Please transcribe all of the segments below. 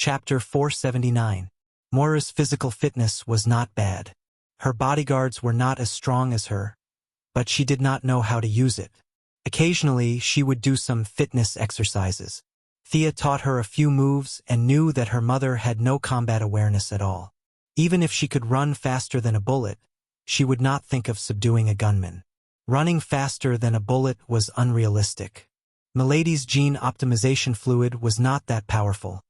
Chapter 479. Moira's physical fitness was not bad. Her bodyguards were not as strong as her, but she did not know how to use it. Occasionally, she would do some fitness exercises. Thea taught her a few moves and knew that her mother had no combat awareness at all. Even if she could run faster than a bullet, she would not think of subduing a gunman. Running faster than a bullet was unrealistic. Milady's gene optimization fluid was not that powerful,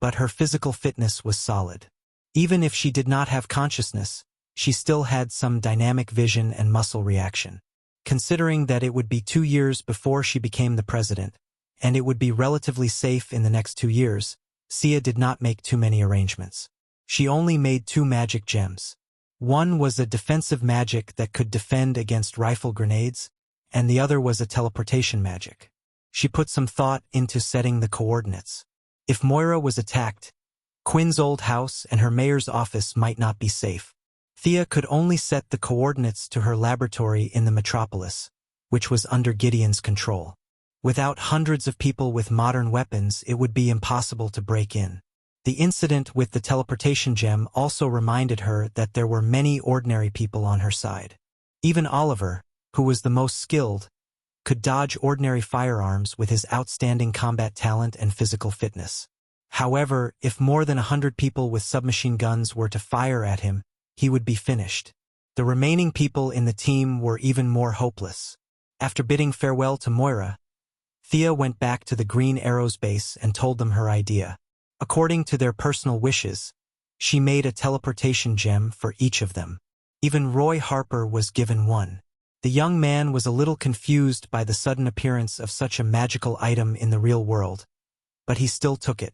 but her physical fitness was solid. Even if she did not have consciousness, she still had some dynamic vision and muscle reaction. Considering that it would be 2 years before she became the president, and it would be relatively safe in the next 2 years, Sia did not make too many arrangements. She only made 2 magic gems. One was a defensive magic that could defend against rifle grenades, and the other was a teleportation magic. She put some thought into setting the coordinates. If Moira was attacked, Quinn's old house and her mayor's office might not be safe. Thea could only set the coordinates to her laboratory in the metropolis, which was under Gideon's control. Without hundreds of people with modern weapons, it would be impossible to break in. The incident with the teleportation gem also reminded her that there were many ordinary people on her side. Even Oliver, who was the most skilled, could dodge ordinary firearms with his outstanding combat talent and physical fitness. However, if more than 100 people with submachine guns were to fire at him, he would be finished. The remaining people in the team were even more hopeless. After bidding farewell to Moira, Thea went back to the Green Arrows base and told them her idea. According to their personal wishes, she made a teleportation gem for each of them. Even Roy Harper was given one. The young man was a little confused by the sudden appearance of such a magical item in the real world, but he still took it.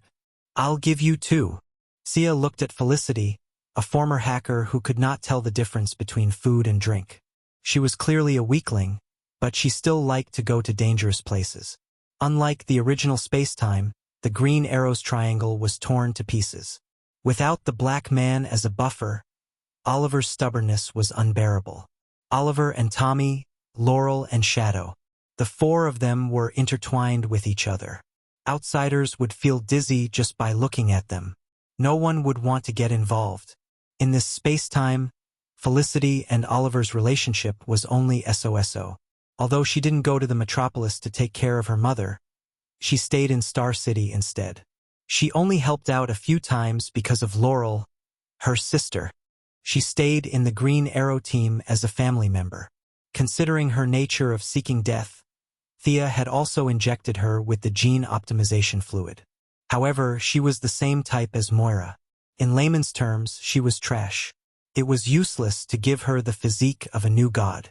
"I'll give you 2. Sia looked at Felicity, a former hacker who could not tell the difference between food and drink. She was clearly a weakling, but she still liked to go to dangerous places. Unlike the original space-time, the Green Arrows triangle was torn to pieces. Without the black man as a buffer, Oliver's stubbornness was unbearable. Oliver and Tommy, Laurel and Shadow. The 4 of them were intertwined with each other. Outsiders would feel dizzy just by looking at them. No one would want to get involved. In this space-time, Felicity and Oliver's relationship was only SOSO. Although she didn't go to the metropolis to take care of her mother, she stayed in Star City instead. She only helped out a few times because of Laurel, her sister. She stayed in the Green Arrow team as a family member. Considering her nature of seeking death, Thea had also injected her with the gene optimization fluid. However, she was the same type as Moira. In layman's terms, she was trash. It was useless to give her the physique of a new god.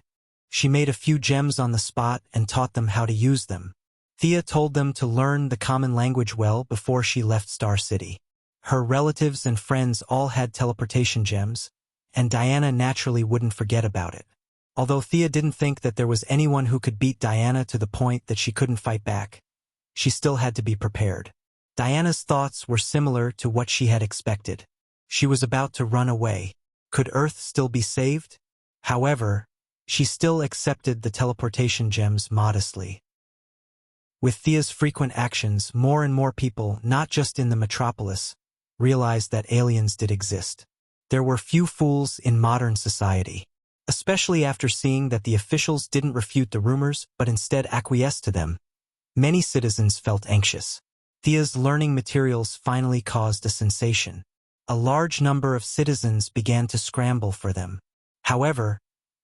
She made a few gems on the spot and taught them how to use them. Thea told them to learn the common language well before she left Star City. Her relatives and friends all had teleportation gems, and Diana naturally wouldn't forget about it. Although Thea didn't think that there was anyone who could beat Diana to the point that she couldn't fight back, she still had to be prepared. Diana's thoughts were similar to what she had expected. She was about to run away. Could Earth still be saved? However, she still accepted the teleportation gems modestly. With Thea's frequent actions, more and more people, not just in the metropolis, realized that aliens did exist. There were few fools in modern society, especially after seeing that the officials didn't refute the rumors but instead acquiesced to them. Many citizens felt anxious. Thea's learning materials finally caused a sensation. A large number of citizens began to scramble for them. However,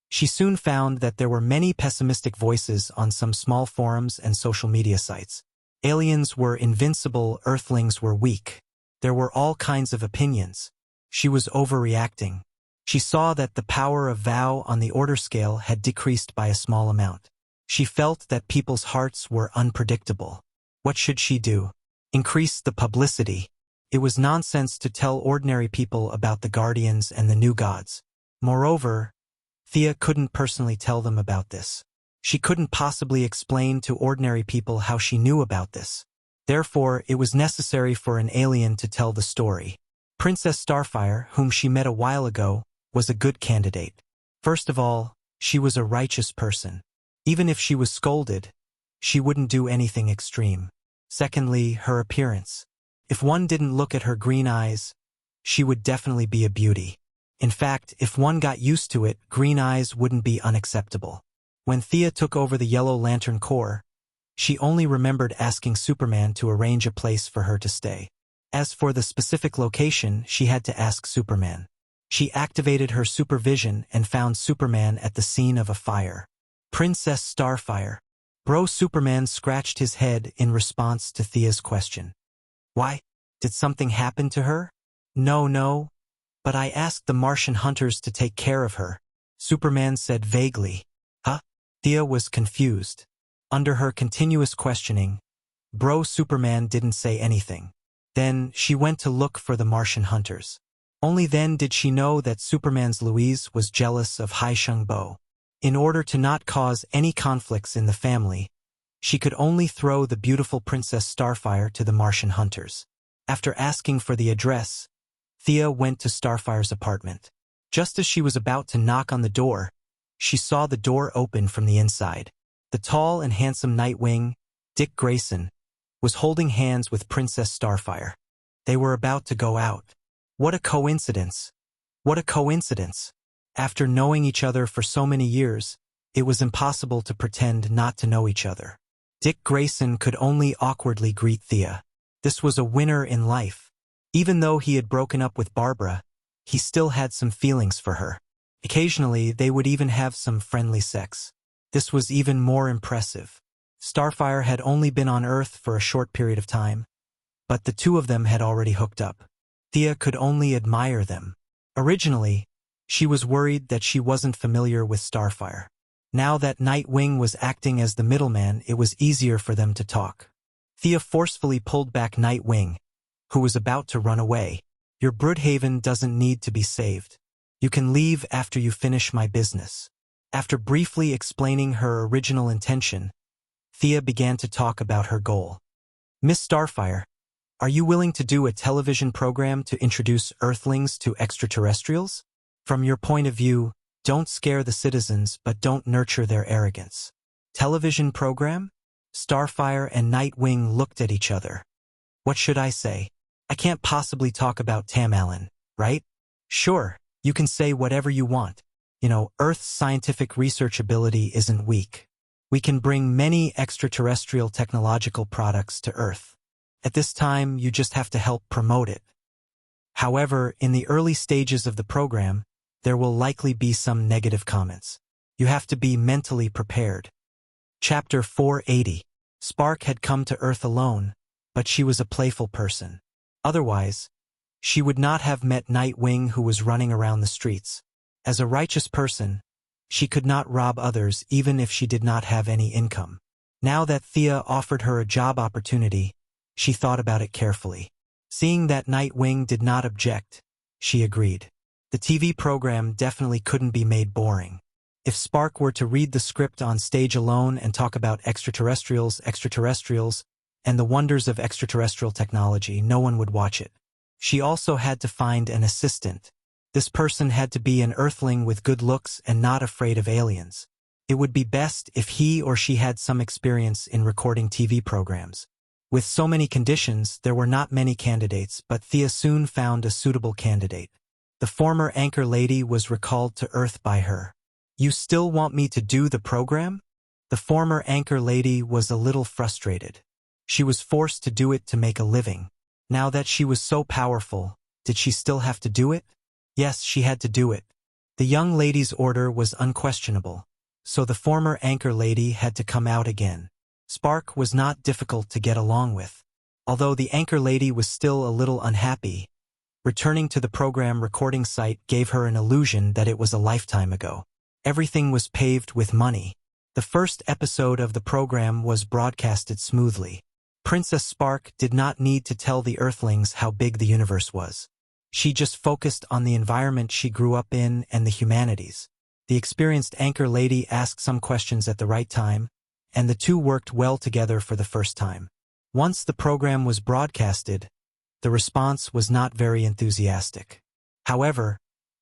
she soon found that there were many pessimistic voices on some small forums and social media sites. Aliens were invincible, Earthlings were weak. There were all kinds of opinions. She was overreacting. She saw that the power of Vow on the order scale had decreased by a small amount. She felt that people's hearts were unpredictable. What should she do? Increase the publicity. It was nonsense to tell ordinary people about the Guardians and the new gods. Moreover, Thea couldn't personally tell them about this. She couldn't possibly explain to ordinary people how she knew about this. Therefore, it was necessary for an alien to tell the story. Princess Starfire, whom she met a while ago, was a good candidate. First of all, she was a righteous person. Even if she was scolded, she wouldn't do anything extreme. Secondly, her appearance. If one didn't look at her green eyes, she would definitely be a beauty. In fact, if one got used to it, green eyes wouldn't be unacceptable. When Thea took over the Yellow Lantern Corps, she only remembered asking Superman to arrange a place for her to stay. As for the specific location, she had to ask Superman. She activated her supervision and found Superman at the scene of a fire. Princess Starfire. Bro Superman scratched his head in response to Thea's question. Why? Did something happen to her? No, but I asked the Martian hunters to take care of her, Superman said vaguely. Huh? Thea was confused. Under her continuous questioning, Bro Superman didn't say anything. Then she went to look for the Martian hunters. Only then did she know that Superman's Louise was jealous of Hai Sheng Bo. In order to not cause any conflicts in the family, she could only throw the beautiful Princess Starfire to the Martian hunters. After asking for the address, Thea went to Starfire's apartment. Just as she was about to knock on the door, she saw the door open from the inside. The tall and handsome Nightwing, Dick Grayson, was holding hands with Princess Starfire. They were about to go out. What a coincidence! What a coincidence! After knowing each other for so many years, it was impossible to pretend not to know each other. Dick Grayson could only awkwardly greet Thea. This was a winner in life. Even though he had broken up with Barbara, he still had some feelings for her. Occasionally, they would even have some friendly sex. This was even more impressive. Starfire had only been on Earth for a short period of time, but the two of them had already hooked up. Thea could only admire them. Originally, she was worried that she wasn't familiar with Starfire. Now that Nightwing was acting as the middleman, it was easier for them to talk. Thea forcefully pulled back Nightwing, who was about to run away. Your Broodhaven doesn't need to be saved. You can leave after you finish my business. After briefly explaining her original intention, Thea began to talk about her goal. Miss Starfire, are you willing to do a television program to introduce Earthlings to extraterrestrials? From your point of view, don't scare the citizens but don't nurture their arrogance. Television program? Starfire and Nightwing looked at each other. What should I say? I can't possibly talk about Tam Allen, right? Sure, you can say whatever you want. You know, Earth's scientific research ability isn't weak. We can bring many extraterrestrial technological products to Earth. At this time, you just have to help promote it. However, in the early stages of the program, there will likely be some negative comments. You have to be mentally prepared. Chapter 480. Spark had come to Earth alone, but she was a playful person. Otherwise, she would not have met Nightwing, who was running around the streets. As a righteous person, she could not rob others even if she did not have any income. Now that Thea offered her a job opportunity, she thought about it carefully. Seeing that Nightwing did not object, she agreed. The TV program definitely couldn't be made boring. If Spark were to read the script on stage alone and talk about extraterrestrials, and the wonders of extraterrestrial technology, no one would watch it. She also had to find an assistant. This person had to be an Earthling with good looks and not afraid of aliens. It would be best if he or she had some experience in recording TV programs. With so many conditions, there were not many candidates, but Thea soon found a suitable candidate. The former anchor lady was recalled to Earth by her. You still want me to do the program? The former anchor lady was a little frustrated. She was forced to do it to make a living. Now that she was so powerful, did she still have to do it? Yes, she had to do it. The young lady's order was unquestionable, so the former anchor lady had to come out again. Spark was not difficult to get along with. Although the anchor lady was still a little unhappy, returning to the program recording site gave her an illusion that it was a lifetime ago. Everything was paved with money. The first episode of the program was broadcasted smoothly. Princess Spark did not need to tell the Earthlings how big the universe was. She just focused on the environment she grew up in and the humanities. The experienced anchor lady asked some questions at the right time, and the two worked well together for the first time. Once the program was broadcasted, the response was not very enthusiastic. However,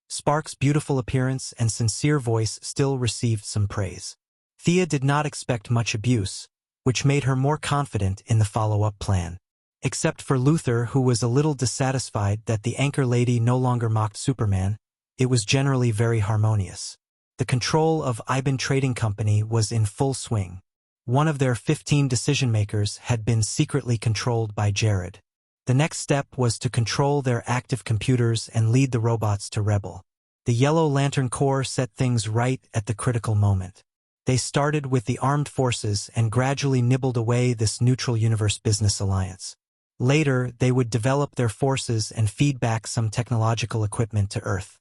Spark's beautiful appearance and sincere voice still received some praise. Thea did not expect much abuse, which made her more confident in the follow-up plan. Except for Luther, who was a little dissatisfied that the anchor lady no longer mocked Superman, it was generally very harmonious. The control of Iban Trading Company was in full swing. One of their 15 decision-makers had been secretly controlled by Jared. The next step was to control their active computers and lead the robots to rebel. The Yellow Lantern Corps set things right at the critical moment. They started with the armed forces and gradually nibbled away this neutral universe business alliance. Later, they would develop their forces and feed back some technological equipment to Earth.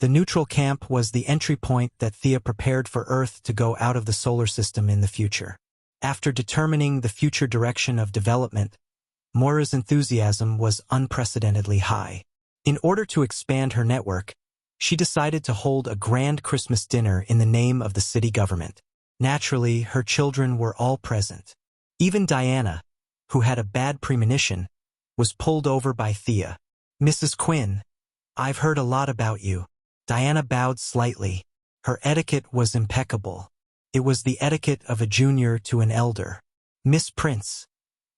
The neutral camp was the entry point that Thea prepared for Earth to go out of the solar system in the future. After determining the future direction of development, Moira's enthusiasm was unprecedentedly high. In order to expand her network, she decided to hold a grand Christmas dinner in the name of the city government. Naturally, her children were all present. Even Diana, who had a bad premonition, was pulled over by Thea. "Mrs. Quinn, I've heard a lot about you." Diana bowed slightly. Her etiquette was impeccable. It was the etiquette of a junior to an elder. "Miss Prince,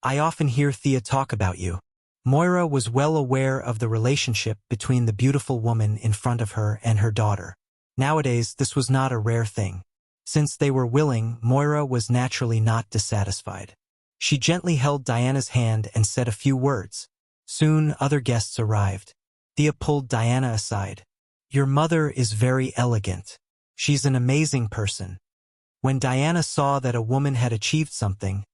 I often hear Thea talk about you." Moira was well aware of the relationship between the beautiful woman in front of her and her daughter. Nowadays, this was not a rare thing. Since they were willing, Moira was naturally not dissatisfied. She gently held Diana's hand and said a few words. Soon, other guests arrived. Thea pulled Diana aside. "Your mother is very elegant. She's an amazing person." When Diana saw that a woman had achieved something,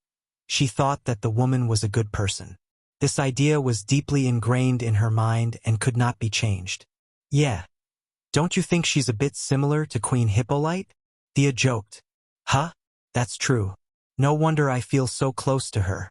she thought that the woman was a good person. This idea was deeply ingrained in her mind and could not be changed. "Yeah. Don't you think she's a bit similar to Queen Hippolyte?" Thea joked. "Huh? That's true. No wonder I feel so close to her."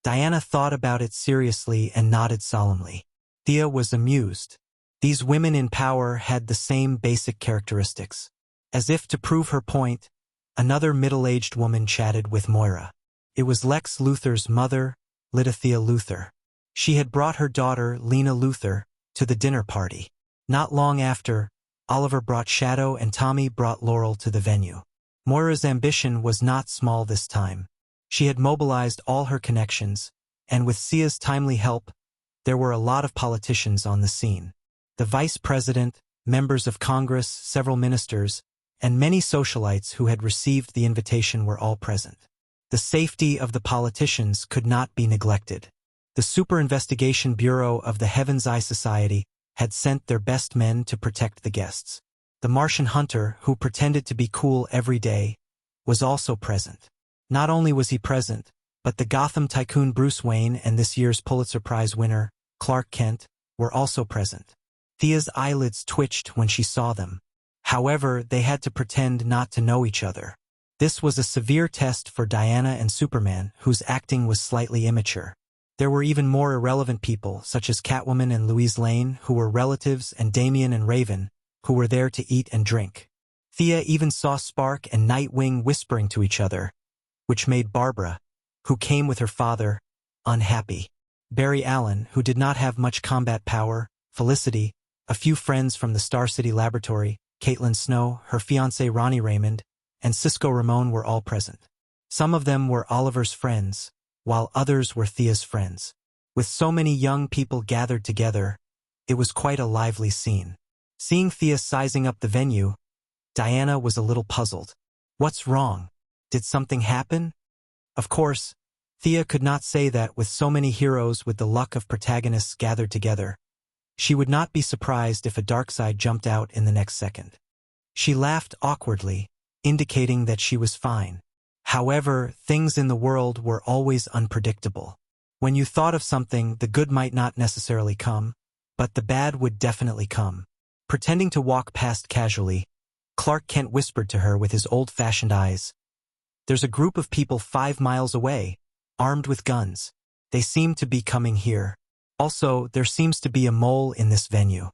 Diana thought about it seriously and nodded solemnly. Thea was amused. These women in power had the same basic characteristics. As if to prove her point, another middle-aged woman chatted with Moira. It was Lex Luthor's mother, Lydithea Luthor. She had brought her daughter, Lena Luthor, to the dinner party. Not long after, Oliver brought Shadow and Tommy brought Laurel to the venue. Moira's ambition was not small this time. She had mobilized all her connections, and with Sia's timely help, there were a lot of politicians on the scene. The vice president, members of Congress, several ministers, and many socialites who had received the invitation were all present. The safety of the politicians could not be neglected. The Super Investigation Bureau of the Heaven's Eye Society had sent their best men to protect the guests. The Martian hunter, who pretended to be cool every day, was also present. Not only was he present, but the Gotham tycoon Bruce Wayne and this year's Pulitzer Prize winner, Clark Kent, were also present. Thea's eyelids twitched when she saw them. However, they had to pretend not to know each other. This was a severe test for Diana and Superman, whose acting was slightly immature. There were even more irrelevant people, such as Catwoman and Louise Lane, who were relatives, and Damian and Raven, who were there to eat and drink. Thea even saw Spark and Nightwing whispering to each other, which made Barbara, who came with her father, unhappy. Barry Allen, who did not have much combat power, Felicity, a few friends from the Star City Laboratory, Caitlin Snow, her fiancé Ronnie Raymond, and Cisco Ramon were all present. Some of them were Oliver's friends, while others were Thea's friends. With so many young people gathered together, it was quite a lively scene. Seeing Thea sizing up the venue, Diana was a little puzzled. What's wrong? Did something happen? Of course, Thea could not say that with so many heroes with the luck of protagonists gathered together. She would not be surprised if a dark side jumped out in the next second. She laughed awkwardly, indicating that she was fine. However, things in the world were always unpredictable. When you thought of something, the good might not necessarily come, but the bad would definitely come. Pretending to walk past casually, Clark Kent whispered to her with his old-fashioned eyes, "There's a group of people 5 miles away, armed with guns. They seem to be coming here. Also, there seems to be a mole in this venue."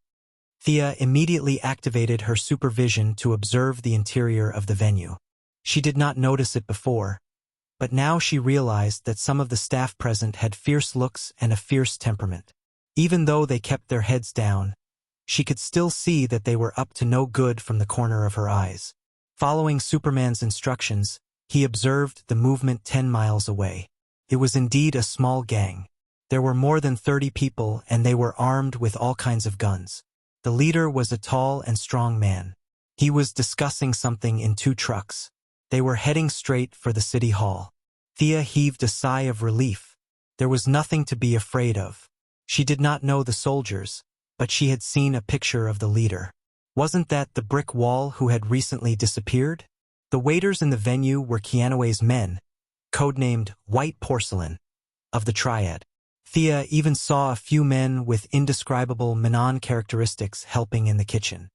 Thea immediately activated her supervision to observe the interior of the venue. She did not notice it before, but now she realized that some of the staff present had fierce looks and a fierce temperament. Even though they kept their heads down, she could still see that they were up to no good from the corner of her eyes. Following Superman's instructions, he observed the movement 10 miles away. It was indeed a small gang. There were more than 30 people, and they were armed with all kinds of guns. The leader was a tall and strong man. He was discussing something in 2 trucks. They were heading straight for the city hall. Thea heaved a sigh of relief. There was nothing to be afraid of. She did not know the soldiers, but she had seen a picture of the leader. Wasn't that the brick wall who had recently disappeared? The waiters in the venue were Keanu's men, codenamed White Porcelain, of the Triad. Thea even saw a few men with indescribable Manon characteristics helping in the kitchen.